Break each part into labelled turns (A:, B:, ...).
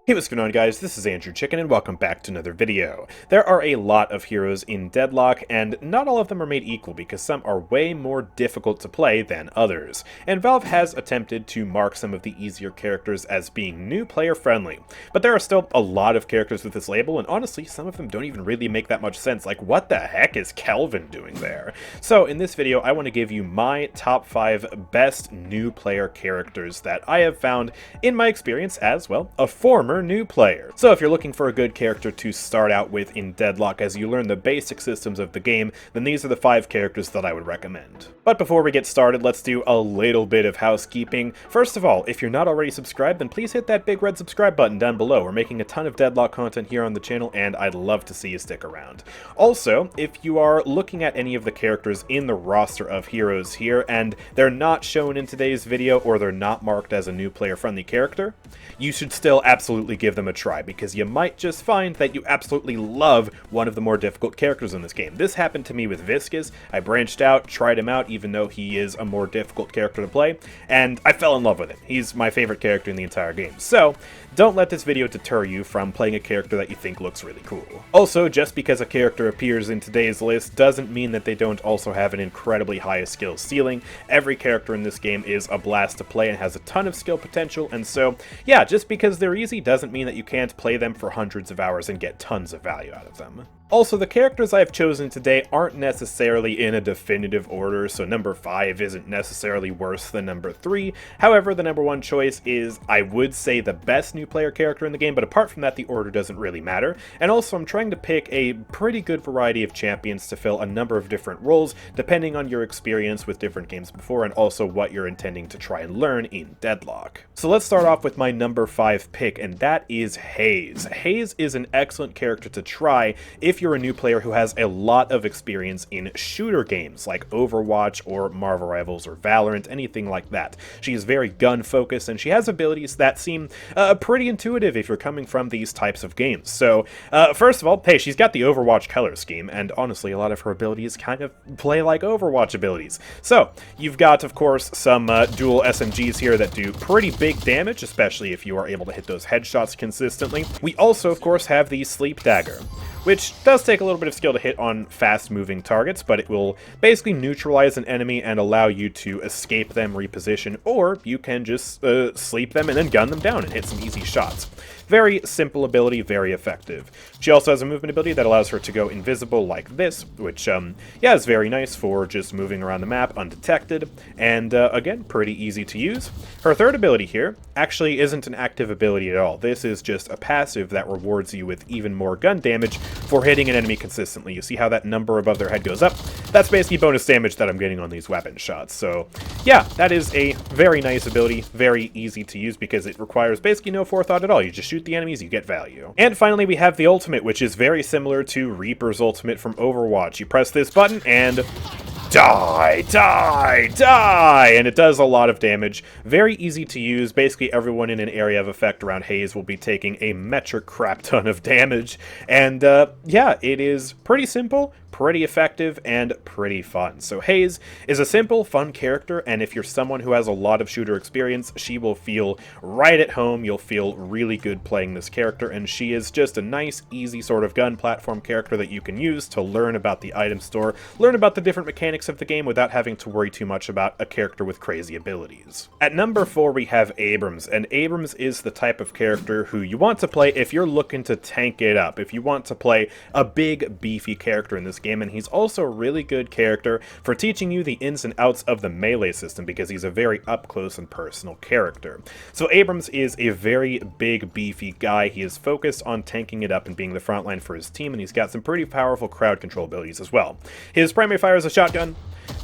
A: Hey, what's going on, guys? This is AndrewChicken, and welcome back to another video. There are a lot of heroes in Deadlock, and not all of them are made equal because some are way more difficult to play than others. And Valve has attempted to mark some of the easier characters as being new player friendly. But there are still a lot of characters with this label, and honestly, some of them don't even really make that much sense. Like, what the heck is Kelvin doing there? So in this video, I want to give you my top 5 best new player characters that I have found in my experience as, well, a former new player. So if you're looking for a good character to start out with in Deadlock as you learn the basic systems of the game, then these are the 5 characters that I would recommend. But before we get started, let's do a little bit of housekeeping. First of all, if you're not already subscribed, then please hit that big red subscribe button down below. We're making a ton of Deadlock content here on the channel, and I'd love to see you stick around. Also, if you are looking at any of the characters in the roster of heroes here, and they're not shown in today's video, or they're not marked as a new player-friendly character, you should still absolutely give them a try, because you might just find that you absolutely love one of the more difficult characters in this game. This happened to me with Viscus. I branched out, tried him out, even though he is a more difficult character to play, and I fell in love with him. He's my favorite character in the entire game. So, don't let this video deter you from playing a character that you think looks really cool. Also, just because a character appears in today's list doesn't mean that they don't also have an incredibly high skill ceiling. Every character in this game is a blast to play and has a ton of skill potential, and so, yeah, just because they're easy doesn't mean that you can't play them for hundreds of hours and get tons of value out of them. Also, the characters I've chosen today aren't necessarily in a definitive order, so number 5 isn't necessarily worse than number 3. However, the number 1 choice is, I would say, the best new player character in the game, but apart from that, the order doesn't really matter. And also, I'm trying to pick a pretty good variety of champions to fill a number of different roles, depending on your experience with different games before, and also what you're intending to try and learn in Deadlock. So let's start off with my number 5 pick, and that is Haze. Haze is an excellent character to try if you're a new player who has a lot of experience in shooter games like Overwatch or Marvel Rivals or Valorant, anything like that. She is very gun focused, and she has abilities that seem pretty intuitive if you're coming from these types of games. So first of all, hey, she's got the Overwatch color scheme, and honestly a lot of her abilities kind of play like Overwatch abilities. So you've got, of course, some dual SMGs here that do pretty big damage, especially if you are able to hit those headshots consistently. We also, of course, have the Sleep Dagger, which does take a little bit of skill to hit on fast-moving targets, but it will basically neutralize an enemy and allow you to escape them, reposition, or you can just sleep them and then gun them down and hit some easy shots. Very simple ability, very effective. She also has a movement ability that allows her to go invisible like this, which, yeah, is very nice for just moving around the map undetected, and, again, pretty easy to use. Her third ability here actually isn't an active ability at all. This is just a passive that rewards you with even more gun damage for hitting an enemy consistently. You see how that number above their head goes up? That's basically bonus damage that I'm getting on these weapon shots. So, yeah, that is a very nice ability, very easy to use because it requires basically no forethought at all. You just shoot the enemies, you get value. And finally, we have the ultimate, which is very similar to Reaper's ultimate from Overwatch. You press this button and die, die, die! And it does a lot of damage. Very easy to use. Basically, everyone in an area of effect around Haze will be taking a metric crap ton of damage. And, yeah, it is pretty simple, pretty effective, and pretty fun. So Haze is a simple, fun character, and if you're someone who has a lot of shooter experience, she will feel right at home. You'll feel really good playing this character, and she is just a nice, easy sort of gun platform character that you can use to learn about the item store, learn about the different mechanics of the game without having to worry too much about a character with crazy abilities. At number 4, we have Abrams, and Abrams is the type of character who you want to play if you're looking to tank it up, if you want to play a big, beefy character in this game, and he's also a really good character for teaching you the ins and outs of the melee system because he's a very up-close and personal character. So Abrams is a very big, beefy guy. He is focused on tanking it up and being the front line for his team, and he's got some pretty powerful crowd control abilities as well. His primary fire is a shotgun.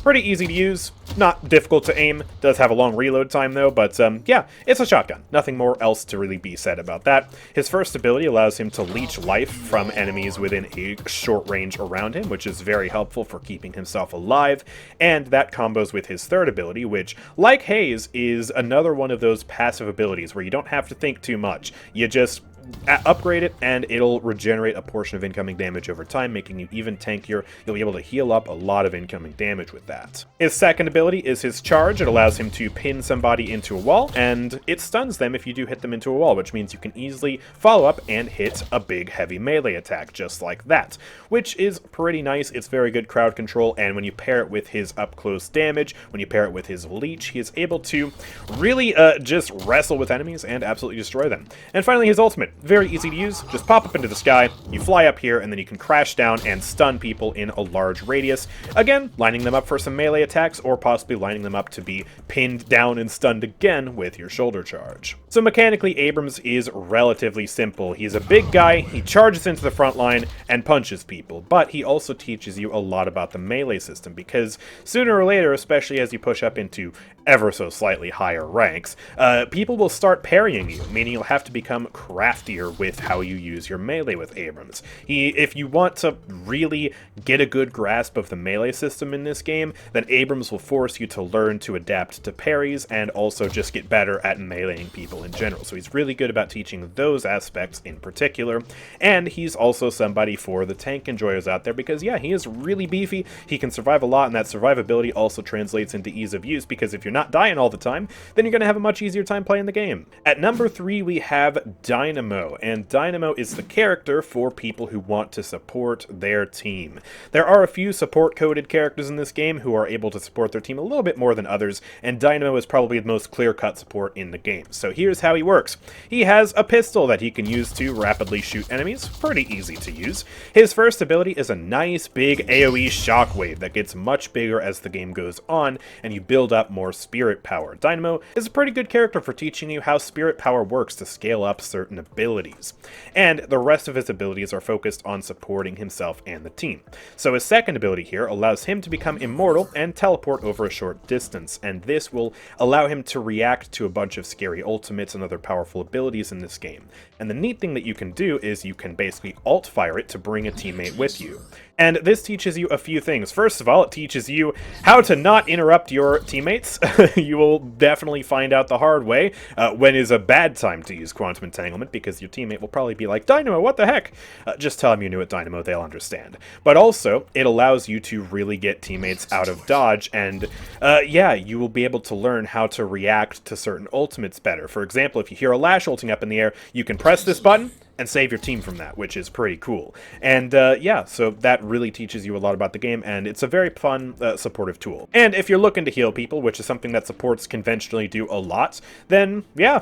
A: Pretty easy to use, not difficult to aim, does have a long reload time though, but yeah, it's a shotgun. Nothing more else to really be said about that. His first ability allows him to leech life from enemies within a short range around him, which is very helpful for keeping himself alive, and that combos with his third ability, which, like Haze, is another one of those passive abilities where you don't have to think too much. You just upgrade it, and it'll regenerate a portion of incoming damage over time, making you even tankier. You'll be able to heal up a lot of incoming damage with that. His second ability is his charge. It allows him to pin somebody into a wall, and it stuns them if you do hit them into a wall, which means you can easily follow up and hit a big heavy melee attack just like that, which is pretty nice. It's very good crowd control, and when you pair it with his up-close damage, when you pair it with his leech, he is able to really just wrestle with enemies and absolutely destroy them. And finally, his ultimate. Very easy to use. Just pop up into the sky, you fly up here, and then you can crash down and stun people in a large radius. Again, lining them up for some melee attacks, or possibly lining them up to be pinned down and stunned again with your shoulder charge. So mechanically, Abrams is relatively simple. He's a big guy, he charges into the front line and punches people, but he also teaches you a lot about the melee system, because sooner or later, especially as you push up into ever so slightly higher ranks, people will start parrying you, meaning you'll have to become craftier with how you use your melee with Abrams. If you want to really get a good grasp of the melee system in this game, then Abrams will force you to learn to adapt to parries and also just get better at meleeing people in general. So he's really good about teaching those aspects in particular, and he's also somebody for the tank enjoyers out there, because yeah, he is really beefy, he can survive a lot, and that survivability also translates into ease of use, because if you're not dying all the time, then you're going to have a much easier time playing the game. At number 3, we have Dynamo, and Dynamo is the character for people who want to support their team. There are a few support-coded characters in this game who are able to support their team a little bit more than others, and Dynamo is probably the most clear-cut support in the game. So here's how he works. He has a pistol that he can use to rapidly shoot enemies, pretty easy to use. His first ability is a nice big AoE shockwave that gets much bigger as the game goes on, and you build up more spirit power. Dynamo is a pretty good character for teaching you how spirit power works to scale up certain abilities. And the rest of his abilities are focused on supporting himself and the team. So his second ability here allows him to become immortal and teleport over a short distance, and this will allow him to react to a bunch of scary ultimates and other powerful abilities in this game. And the neat thing that you can do is you can basically alt-fire it to bring a teammate with you. And this teaches you a few things. First of all, it teaches you how to not interrupt your teammates. You will definitely find out the hard way when is a bad time to use Quantum Entanglement, because your teammate will probably be like, Dynamo, what the heck? Just tell them you knew it, Dynamo, they'll understand. But also, it allows you to really get teammates out of dodge, and yeah, you will be able to learn how to react to certain ultimates better. For example, if you hear a Lash ulting up in the air, you can press this button and save your team from that, which is pretty cool. And yeah, so that really teaches you a lot about the game, and it's a very fun supportive tool. And if you're looking to heal people, which is something that supports conventionally do a lot, then yeah,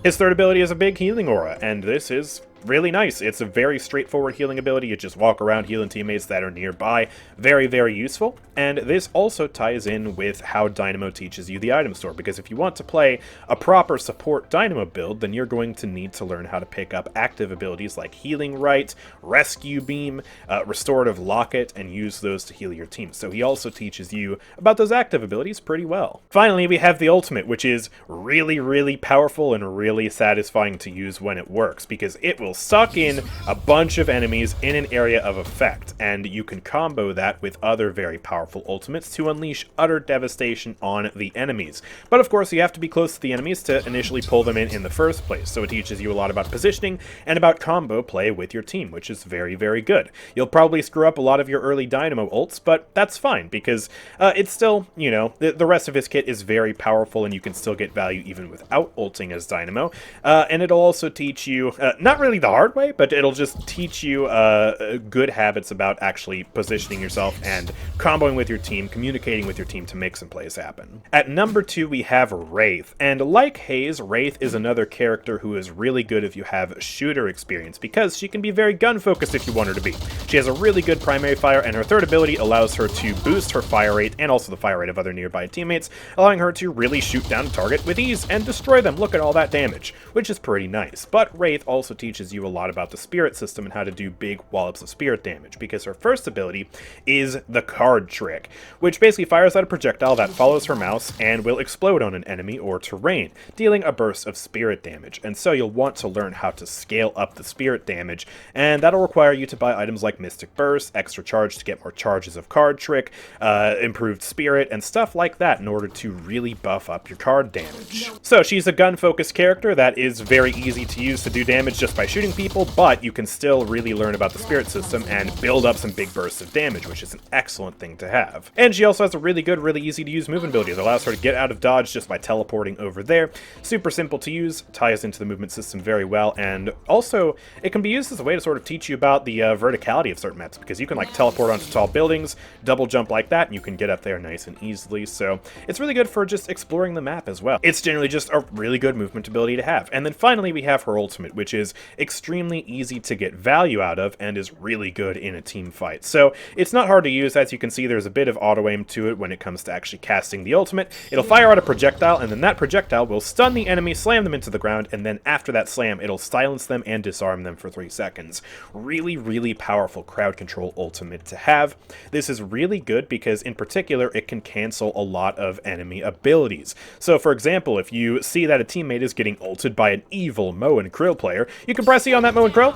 A: his third ability is a big healing aura, and this is really nice. It's a very straightforward healing ability. You just walk around healing teammates that are nearby. Very, very useful. And this also ties in with how Dynamo teaches you the item store, because if you want to play a proper support Dynamo build, then you're going to need to learn how to pick up active abilities like Healing Right, Rescue Beam, Restorative Locket, and use those to heal your team. So he also teaches you about those active abilities pretty well. Finally, we have the ultimate, which is really, really powerful and really satisfying to use when it works, because it will suck in a bunch of enemies in an area of effect, and you can combo that with other very powerful ultimates to unleash utter devastation on the enemies. But of course, you have to be close to the enemies to initially pull them in the first place, so it teaches you a lot about positioning and about combo play with your team, which is very, very good. You'll probably screw up a lot of your early Dynamo ults, but that's fine, because it's still, you know, the rest of his kit is very powerful, and you can still get value even without ulting as Dynamo. And it'll also teach you, not really the hard way, but it'll just teach you good habits about actually positioning yourself and comboing with your team, communicating with your team to make some plays happen. At number 2, we have Wraith, and like Haze, Wraith is another character who is really good if you have shooter experience, because she can be very gun-focused if you want her to be. She has a really good primary fire, and her third ability allows her to boost her fire rate and also the fire rate of other nearby teammates, allowing her to really shoot down a target with ease and destroy them. Look at all that damage, which is pretty nice. But Wraith also teaches teaches you a lot about the spirit system and how to do big wallops of spirit damage, because her first ability is the card trick, which basically fires out a projectile that follows her mouse and will explode on an enemy or terrain, dealing a burst of spirit damage. And so you'll want to learn how to scale up the spirit damage, and that'll require you to buy items like Mystic Burst, extra charge to get more charges of card trick, improved spirit, and stuff like that in order to really buff up your card damage. So she's a gun-focused character that is very easy to use to do damage just by shooting people, but you can still really learn about the spirit system and build up some big bursts of damage, which is an excellent thing to have. And she also has a really good, really easy to use movement ability that allows her to get out of dodge just by teleporting over there. Super simple to use, ties into the movement system very well, and also it can be used as a way to sort of teach you about the verticality of certain maps, because you can like teleport onto tall buildings, double jump like that, and you can get up there nice and easily. So it's really good for just exploring the map as well. It's generally just a really good movement ability to have. And then finally we have her ultimate, which is extremely easy to get value out of and is really good in a team fight. So it's not hard to use. As you can see, there's a bit of auto aim to it when it comes to actually casting the ultimate. It'll fire out a projectile, and then that projectile will stun the enemy, slam them into the ground, and then after that slam, it'll silence them and disarm them for 3 seconds. Really, really powerful crowd control ultimate to have. This is really good because in particular, it can cancel a lot of enemy abilities. So for example, if you see that a teammate is getting ulted by an evil Moe and Krill player, you can press E on that Moe and Krill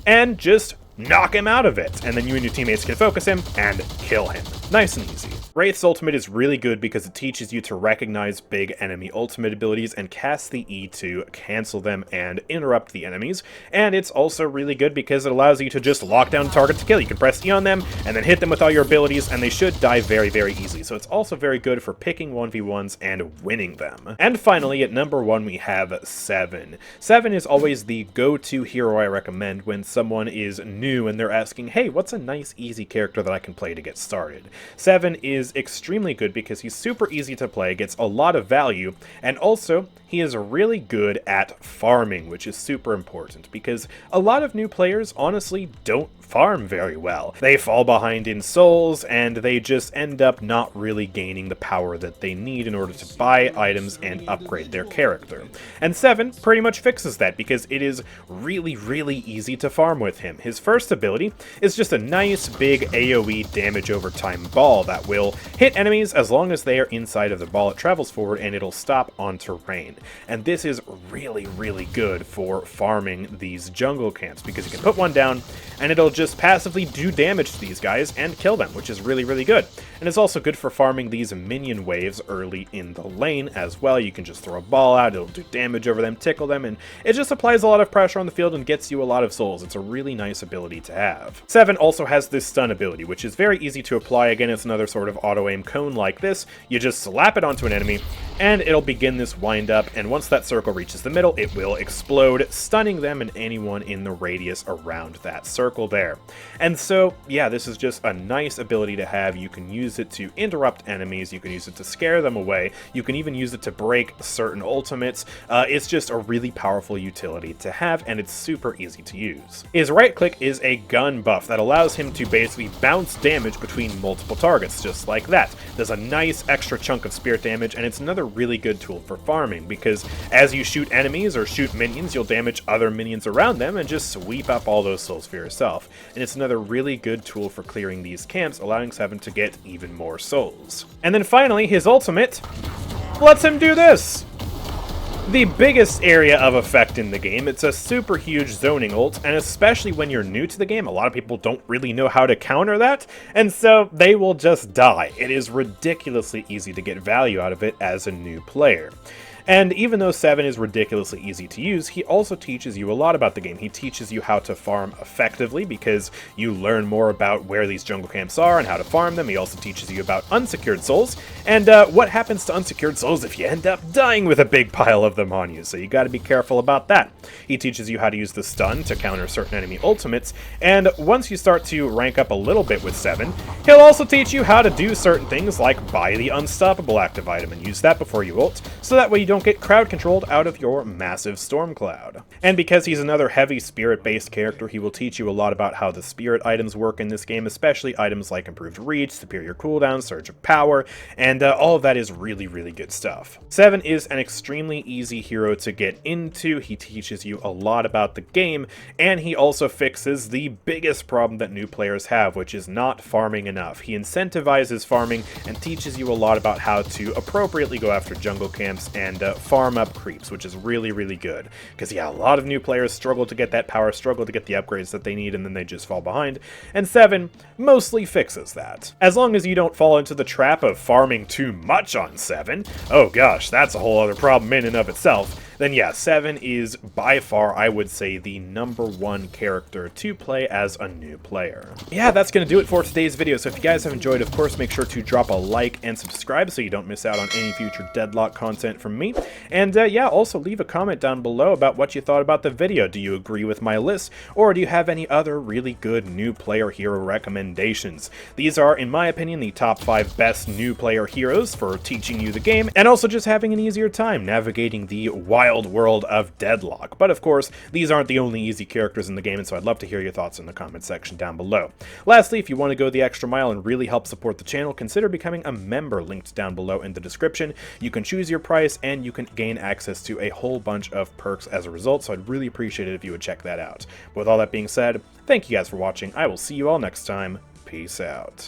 A: and just knock him out of it, and then you and your teammates can focus him and kill him. Nice and easy. Wraith's ultimate is really good because it teaches you to recognize big enemy ultimate abilities and cast the E to cancel them and interrupt the enemies. And it's also really good because it allows you to just lock down a target to kill. You can press E on them and then hit them with all your abilities, and they should die very, very easily. So it's also very good for picking 1v1s and winning them. And finally, at number 1, we have Seven. Seven is always the go-to hero I recommend when someone is new and they're asking, hey, what's a nice, easy character that I can play to get started? Seven is extremely good because he's super easy to play, gets a lot of value, and also he is really good at farming, which is super important because a lot of new players honestly don't farm very well. They fall behind in souls, and they just end up not really gaining the power that they need in order to buy items and upgrade their character. And Seven pretty much fixes that because it is really, really easy to farm with him. His first ability is just a nice big AoE damage over time ball that will hit enemies as long as they are inside of the ball. It travels forward and it'll stop on terrain. And this is really, really good for farming these jungle camps because you can put one down and it'll just passively do damage to these guys and kill them, which is really, really good. And it's also good for farming these minion waves early in the lane as well. You can just throw a ball out, it'll do damage over them, tickle them, and it just applies a lot of pressure on the field and gets you a lot of souls. It's a really nice ability to have. Seven also has this stun ability, which is very easy to apply. Again, it's another sort of auto-aim cone like this. You just slap it onto an enemy, and it'll begin this wind-up, and once that circle reaches the middle, it will explode, stunning them and anyone in the radius around that circle there. And so, yeah, this is just a nice ability to have. You can use it to interrupt enemies, you can use it to scare them away, you can even use it to break certain ultimates. It's just a really powerful utility to have, and it's super easy to use. His right click is a gun buff that allows him to basically bounce damage between multiple targets, just like that. There's a nice extra chunk of spirit damage, and it's another really good tool for farming, because as you shoot enemies or shoot minions, you'll damage other minions around them and just sweep up all those souls for yourself. And it's another really good tool for clearing these camps, allowing Seven to get even more souls. And then finally, his ultimate lets him do this! The biggest area of effect in the game. It's a super huge zoning ult, and especially when you're new to the game, a lot of people don't really know how to counter that, and so they will just die. It is ridiculously easy to get value out of it as a new player. And even though Seven is ridiculously easy to use, he also teaches you a lot about the game. He teaches you how to farm effectively because you learn more about where these jungle camps are and how to farm them. He also teaches you about unsecured souls and what happens to unsecured souls if you end up dying with a big pile of them on you. So you got to be careful about that. He teaches you how to use the stun to counter certain enemy ultimates. And once you start to rank up a little bit with Seven, he'll also teach you how to do certain things like buy the unstoppable active item and use that before you ult, so that way you don't don't get crowd controlled out of your massive storm cloud. And because he's another heavy spirit-based character, he will teach you a lot about how the spirit items work in this game, especially items like improved reach, superior cooldown, surge of power, and all of that is really, really good stuff. 7 is an extremely easy hero to get into. He teaches you a lot about the game, and he also fixes the biggest problem that new players have, which is not farming enough. He incentivizes farming and teaches you a lot about how to appropriately go after jungle camps and farm up creeps, which is really, really good. Because yeah, a lot of new players struggle to get that power, struggle to get the upgrades that they need, and then they just fall behind, and 7 mostly fixes that. As long as you don't fall into the trap of farming too much on 7, oh gosh, that's a whole other problem in and of itself, then yeah, 7 is by far, I would say, the #1 character to play as a new player. Yeah, that's going to do it for today's video, so if you guys have enjoyed, of course, make sure to drop a like and subscribe so you don't miss out on any future Deadlock content from me. And yeah, also leave a comment down below about what you thought about the video. Do you agree with my list, or do you have any other really good new player hero recommendations? These are, in my opinion, the top 5 best new player heroes for teaching you the game, and also just having an easier time navigating the wild world of Deadlock. But of course, these aren't the only easy characters in the game, and so I'd love to hear your thoughts in the comment section down below. Lastly, if you want to go the extra mile and really help support the channel, consider becoming a member, linked down below in the description. You can choose your price, and you can gain access to a whole bunch of perks as a result, so I'd really appreciate it if you would check that out. But with all that being said, thank you guys for watching. I will see you all next time. Peace out.